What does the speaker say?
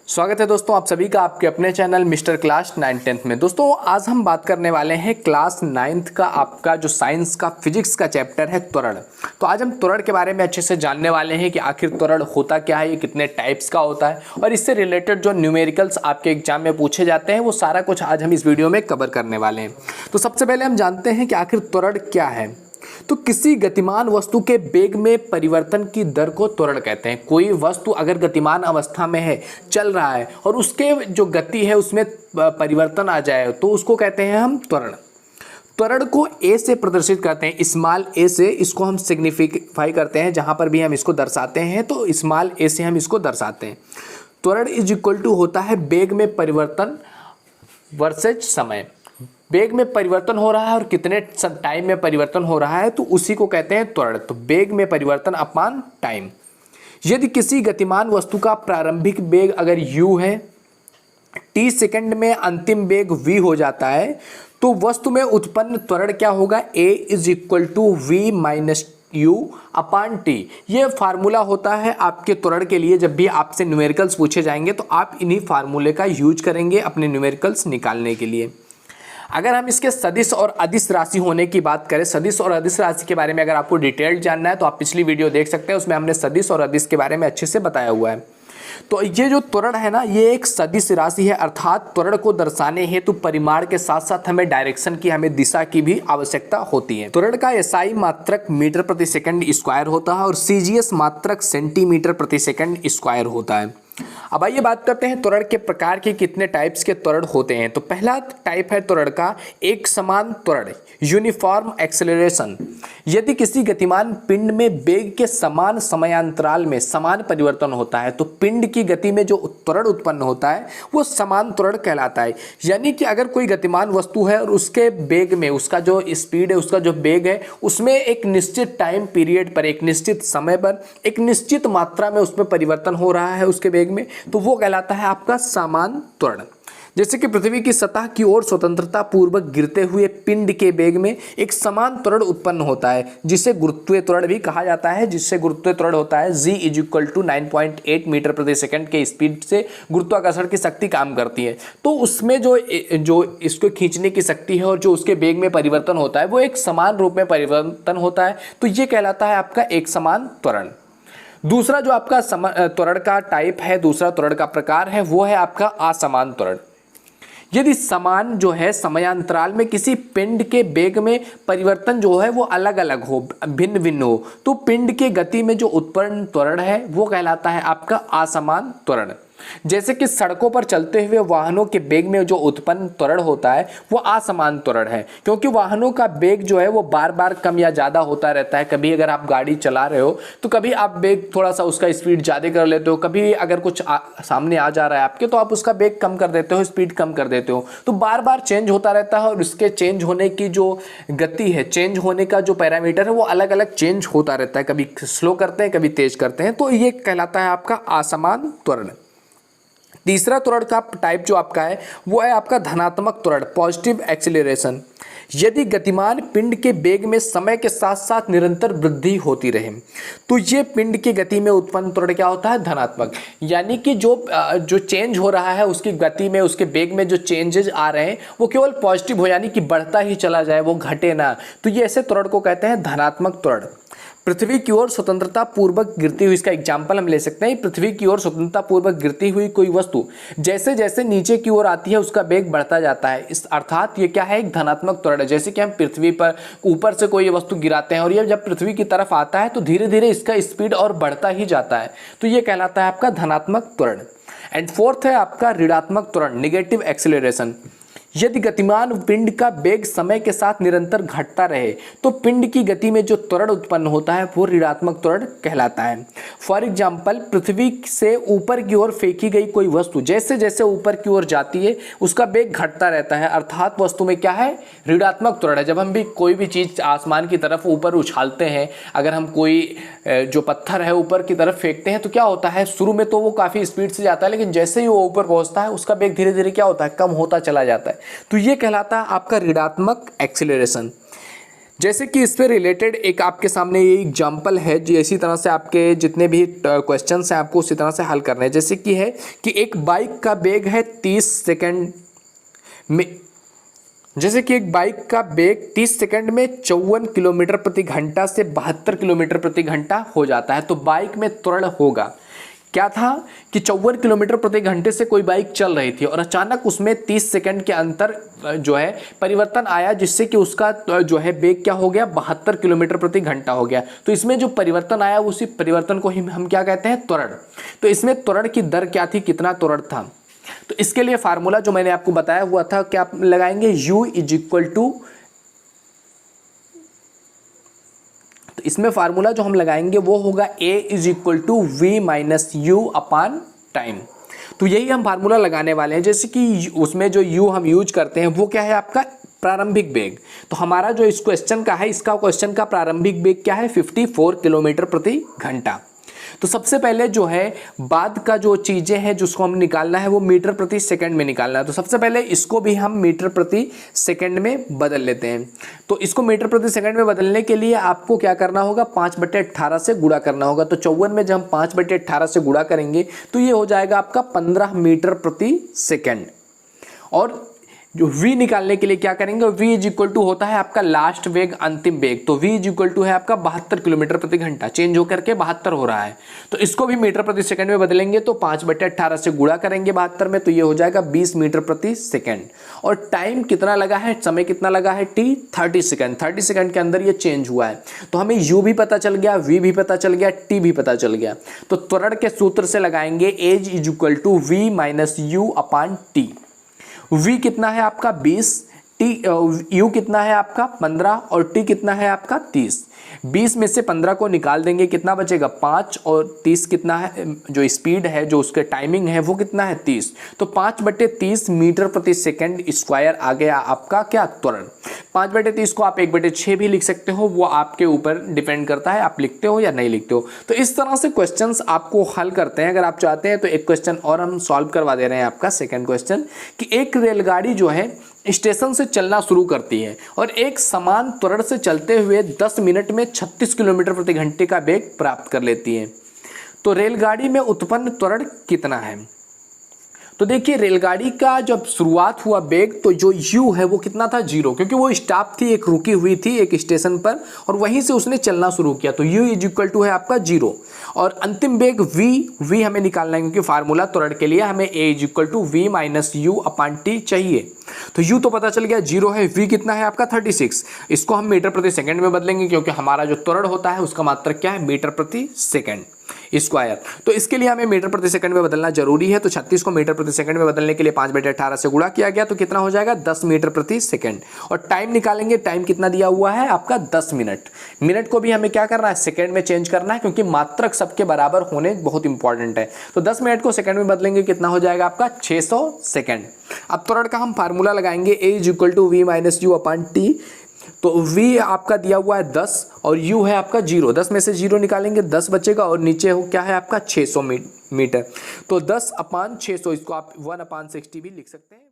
स्वागत है दोस्तों आप सभी का आपके अपने चैनल मिस्टर क्लास 9th में। दोस्तों आज हम बात करने वाले हैं क्लास 9th का आपका जो साइंस का फिजिक्स का चैप्टर है त्वरण। तो आज हम त्वरण के बारे में अच्छे से जानने वाले हैं कि आखिर त्वरण होता क्या है, ये कितने टाइप्स का होता है और इससे रिलेटेड जो न्यूमेरिकल्स आपके एग्जाम में पूछे जाते हैं वो सारा कुछ आज हम इस वीडियो में कवर करने वाले हैं। तो सबसे पहले हम जानते हैं कि आखिर त्वरण क्या है। तो किसी गतिमान वस्तु के वेग में परिवर्तन की दर को त्वरण कहते हैं। कोई वस्तु अगर गतिमान अवस्था में है, चल रहा है और उसके जो गति है उसमें परिवर्तन आ जाए तो उसको कहते हैं हम त्वरण। त्वरण को ए से प्रदर्शित करते हैं, स्मॉल ए से इसको हम सिग्निफाई करते हैं। जहां पर भी हम इसको दर्शाते हैं तो स्मॉल ए से हम इसको दर्शाते हैं। त्वरण इज इक्वल टू होता है वेग में परिवर्तन वर्सेज समय। वेग में परिवर्तन हो रहा है और कितने टाइम में परिवर्तन हो रहा है तो उसी को कहते हैं त्वरण। तो वेग में परिवर्तन अपॉन टाइम। यदि किसी गतिमान वस्तु का प्रारंभिक वेग अगर u है, t सेकंड में अंतिम वेग v हो जाता है तो वस्तु में उत्पन्न त्वरण क्या होगा, a is equal to v minus u upon t। ये फार्मूला होता है आपके त्वरण के लिए। जब भी आपसे न्यूमेरिकल्स पूछे जाएंगे तो आप इन्हीं फार्मूले का यूज करेंगे अपने न्यूमेरिकल्स निकालने के लिए। अगर हम इसके सदिश और अदिश राशि होने की बात करें, सदिश और अदिश राशि के बारे में अगर आपको डिटेल्ड जानना है तो आप पिछली वीडियो देख सकते हैं, उसमें हमने सदिश और अदिश के बारे में अच्छे से बताया हुआ है। तो ये जो त्वरण है ना, ये एक सदिश राशि है, अर्थात त्वरण को दर्शाने हेतु परिमाण के साथ साथ हमें डायरेक्शन की, हमें दिशा की भी आवश्यकता होती है। त्वरण का एसआई मात्रक मीटर प्रति सेकंड स्क्वायर होता है और सीजीएस मात्रक सेंटीमीटर प्रति सेकंड स्क्वायर होता है। अब आइए बात करते हैं त्वरण के प्रकार के कितने टाइप्स के त्वरण होते हैं। तो पहला टाइप है त्वरण का एक समान त्वरण, यूनिफॉर्म एक्सेलरेशन। यदि किसी गतिमान पिंड में वेग के समान समयांतराल में समान परिवर्तन होता है तो पिंड की गति में जो त्वरण उत्पन्न होता है वो समान त्वरण कहलाता है। यानी कि अगर कोई गतिमान वस्तु है और उसके वेग में, उसका जो स्पीड है, उसका जो वेग है, उसमें एक निश्चित टाइम पीरियड पर, एक निश्चित समय पर, एक निश्चित मात्रा में उसमें परिवर्तन हो रहा है उसके वेग में, तो वो कहलाता है आपका समान त्वरण। जैसे कि पृथ्वी की सतह की ओर स्वतंत्रता पूर्वक गिरते हुए पिंड के वेग में एक समान त्वरण उत्पन्न होता है जिसे गुरुत्वीय त्वरण भी कहा जाता है। जिससे गुरुत्वीय त्वरण होता है g is equal to 9.8 metre प्रति सेकंड के स्पीड से गुरुत्वाकर्षण की शक्ति काम करती है। तो उसमें जो इसको खींचने की शक्ति है और जो उसके वेग में परिवर्तन होता है वो एक समान रूप में परिवर्तन होता है। तो ये कहलाता है आपका एक समान त्वरण। दूसरा जो आपका त्वरण का टाइप है, दूसरा त्वरण का प्रकार है, वो है आपका असमान त्वरण। यदि समान जो है समयांतराल में किसी पिंड के वेग में परिवर्तन जो है वो अलग अलग हो, भिन्न भिन्न हो, तो पिंड के गति में जो उत्पन्न त्वरण है वो कहलाता है आपका असमान त्वरण। जैसे कि सड़कों पर चलते हुए वाहनों के वेग में जो उत्पन्न त्वरण होता है वो असमान त्वरण है, क्योंकि वाहनों का वेग जो है वो बार बार कम या ज़्यादा होता रहता है। कभी अगर आप गाड़ी चला रहे हो तो कभी आप वेग थोड़ा सा उसका स्पीड ज़्यादा कर लेते हो, कभी अगर कुछ सामने आ जा रहा है आपके तो आप उसका वेग कम कर देते हो, स्पीड कम कर देते हो। तो बार बार चेंज होता रहता है और उसके चेंज होने की जो गति है, चेंज होने का जो पैरामीटर है वो अलग अलग चेंज होता रहता है, कभी स्लो करते हैं कभी तेज करते हैं। तो ये कहलाता है आपका असमान त्वरण। तीसरा त्वरण का टाइप जो आपका है वो है आपका धनात्मक त्वरण, पॉजिटिव एक्सीलरेशन। यदि गतिमान पिंड के वेग में समय के साथ साथ निरंतर वृद्धि होती रहे तो ये पिंड की गति में उत्पन्न त्वरण क्या होता है, धनात्मक। यानी कि जो चेंज हो रहा है उसकी गति में, उसके वेग में जो चेंजेस आ रहे हैं वो केवल पॉजिटिव हो, यानी कि बढ़ता ही चला जाए, वो घटे ना। तो ये ऐसे त्वरण को कहते हैं धनात्मक त्वरण। पृथ्वी की ओर स्वतंत्रता पूर्वक गिरती हुई, इसका एग्जाम्पल हम ले सकते हैं। पृथ्वी की ओर स्वतंत्रता पूर्वक गिरती हुई कोई वस्तु जैसे जैसे नीचे की ओर आती है उसका वेग बढ़ता जाता है। इस अर्थात ये क्या है, एक धनात्मक त्वरण है। जैसे कि हम पृथ्वी पर ऊपर से कोई वस्तु गिराते हैं और ये जब पृथ्वी की तरफ आता है तो धीरे धीरे इसका स्पीड और बढ़ता ही जाता है। तो ये कहलाता है आपका धनात्मक त्वरण। एंड फोर्थ है आपका ऋणात्मक त्वरण, निगेटिव एक्सीलरेशन। यदि गतिमान पिंड का वेग समय के साथ निरंतर घटता रहे तो पिंड की गति में जो त्वरण उत्पन्न होता है वो ऋणात्मक त्वरण कहलाता है। फॉर एग्जाम्पल, पृथ्वी से ऊपर की ओर फेंकी गई कोई वस्तु जैसे जैसे ऊपर की ओर जाती है उसका वेग घटता रहता है, अर्थात वस्तु में क्या है, ऋणात्मक त्वरण है। जब हम भी कोई भी चीज़ आसमान की तरफ ऊपर उछालते हैं, अगर हम कोई जो पत्थर है ऊपर की तरफ फेंकते हैं तो क्या होता है, शुरू में तो वो काफ़ी स्पीड से जाता है, लेकिन जैसे ही वो ऊपर पहुँचता है उसका वेग धीरे धीरे क्या होता है, कम होता चला जाता है। तो ये कहलाता है आपका ऋणात्मक एक्सीलरेशन। जैसे कि इस पे रिलेटेड एक आपके सामने ये एग्जांपल है जी, इसी तरह से आपके जितने भी क्वेश्चंस हैं आपको उसी तरह से हल करने हैं। जैसे कि है कि एक बाइक का वेग है 30 सेकंड में, जैसे कि एक बाइक का वेग 30 सेकंड में 54 किलोमीटर प्रति घंटा से 72 किलोमीटर प्रति घंटा हो जाता है। तो बाइक में त्वरण होगा, क्या था कि 54 किलोमीटर प्रति घंटे से कोई बाइक चल रही थी और अचानक उसमें 30 सेकंड के अंतर जो है परिवर्तन आया, जिससे कि उसका जो है वेग क्या हो गया 72 किलोमीटर प्रति घंटा हो गया। तो इसमें जो परिवर्तन आया उसी परिवर्तन को ही हम क्या कहते हैं, त्वरण। तो इसमें त्वरण की दर क्या थी, कितना त्वरण था। तो इसके लिए फार्मूला जो मैंने आपको बताया हुआ था, क्या आप लगाएंगे, u इज इक्वल टू, तो इसमें फार्मूला जो हम लगाएंगे वो होगा a is equal to v minus u upon time. तो यही हम फार्मूला लगाने वाले हैं। जैसे कि उसमें जो u हम यूज करते हैं वो क्या है आपका प्रारंभिक वेग। तो हमारा जो इस क्वेश्चन का है, इसका क्वेश्चन का प्रारंभिक वेग क्या है 54 किलोमीटर प्रति घंटा। तो सबसे पहले जो है बाद का जो चीजें हैं जिसको हम निकालना है वो मीटर प्रति सेकंड में निकालना है। तो सबसे पहले इसको भी हम मीटर प्रति सेकंड में बदल लेते हैं। तो इसको मीटर प्रति सेकंड में बदलने के लिए आपको क्या करना होगा, 5/18 से गुणा करना होगा। तो 54 में जब हम 5/18 से गुणा करेंगे तो ये हो जाएगा आपका 15 मीटर प्रति सेकंड। और जो v निकालने के लिए क्या करेंगे, v इज इक्वल टू होता है आपका लास्ट वेग, अंतिम वेग। तो v इज इक्वल टू है आपका 72 किलोमीटर प्रति घंटा, चेंज होकर के 72 हो रहा है। तो इसको भी मीटर प्रति सेकंड में बदलेंगे तो 5/18 से गुणा करेंगे 72 में, तो ये हो जाएगा 20 मीटर प्रति सेकंड। और टाइम कितना लगा है, समय कितना लगा है t 30 सेकंड। 30 सेकंड के अंदर ये चेंज हुआ है। तो हमें u भी पता चल गया, v भी पता चल गया, t भी पता चल गया। तो त्वरण के सूत्र से लगाएंगे a is equal to v minus u upon t. v कितना है आपका 20, u कितना है आपका 15 और t कितना है आपका 30। 20 में से 15 को निकाल देंगे, कितना बचेगा 5, और 30 कितना है, जो स्पीड है जो उसके टाइमिंग है वो कितना है 30। तो 5/30 मीटर प्रति सेकंड स्क्वायर आ गया आपका क्या, त्वरण। 5/30 को आप 1/6 भी लिख सकते हो, वो आपके ऊपर डिपेंड करता है आप लिखते हो या नहीं लिखते हो। तो इस तरह से क्वेश्चंस आपको हल करते हैं। अगर आप चाहते हैं तो एक क्वेश्चन और हम सॉल्व करवा दे रहे हैं आपका, सेकंड क्वेश्चन, कि एक रेलगाड़ी जो है स्टेशन से चलना शुरू करती है और एक समान त्वरण से चलते हुए 10 मिनट में 36 किलोमीटर प्रति घंटे का वेग प्राप्त कर लेती है। तो रेलगाड़ी में उत्पन्न त्वरण कितना है। तो देखिए रेलगाड़ी का जब शुरुआत हुआ वेग, तो जो u है वो कितना था 0, क्योंकि वो स्टॉप थी, एक रुकी हुई थी एक स्टेशन पर और वहीं से उसने चलना शुरू किया। तो u इज इक्वल टू है आपका 0। और अंतिम वेग v हमें निकालना है, क्योंकि फार्मूला त्वरण के लिए हमें a is equal to v minus u upon t चाहिए। तो u तो पता चल गया 0 है, v कितना है आपका 36। इसको हम मीटर प्रति सेकंड में बदलेंगे, क्योंकि हमारा जो त्वरण होता है उसका मात्रक क्या है, मीटर प्रति सेकंड स्क्वायर। तो इसके लिए हमें मीटर प्रति सेकंड में बदलना जरूरी है। तो 36 को मीटर प्रति सेकंड में बदलने के लिए 5/18 से गुणा किया गया, तो कितना हो जाएगा 10 मीटर प्रति सेकंड। और टाइम निकालेंगे, टाइम कितना दिया हुआ है आपका 10 मिनट। मिनट को भी हमें क्या करना है, सेकंड में चेंज करना है, क्योंकि मात्रक सबके बराबर होने बहुत इंपॉर्टेंट है। तो 10 मिनट को सेकंड में बदलेंगे, कितना हो जाएगा आपका 600 सेकंड। अब त्वरण का हम फार्मूला लगाएंगे, a is equal to v minus u upon t. तो v आपका दिया हुआ है 10 और u है आपका 0। 10 में से 0 निकालेंगे 10 बचेगा और नीचे हो क्या है आपका 600 मीटर। तो 10/600, इसको आप 1/60 भी लिख सकते हैं।